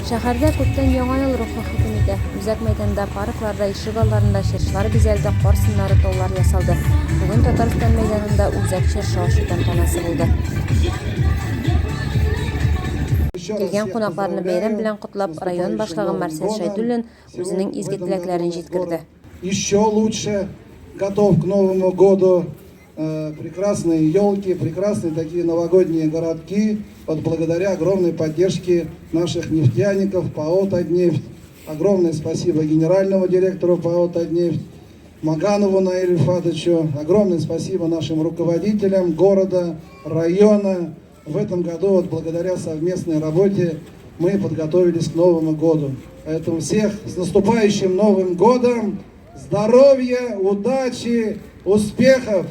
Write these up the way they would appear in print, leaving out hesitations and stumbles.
Şəhərdə көптен яңа ел рухы хөкем итә. Үзәк мәйданда, паркларда, ишек алларында чыршылар безәлде, кар сыннары толлар ясалды. Бүген Татарстан мәйданында үзәк чыршы ачу тантанасы булды. Келген кунакларны бәйрәм белән котлап, район башлыгы Марсель Шайдуллин үзенең изге теләкләрен җиткерде. Еще лучше, готов к Новому году. Прекрасные елки, прекрасные такие новогодние городки. Вот благодаря огромной поддержке наших нефтяников ПАО «Татнефть». Огромное спасибо генеральному директору ПАО «Татнефть» Маганову Наилю Рифатовичу. Огромное спасибо нашим руководителям города, района. В этом году вот благодаря совместной работе мы подготовились к Новому году. Поэтому всех с наступающим Новым годом! Здоровья, удачи, успехов!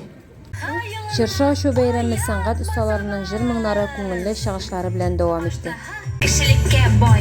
Чыршы ачу бәйрәме сәнгать осталарының җыр-моңнары, күңелле чыгышлары белән дәвам итте. Кешелеккә бай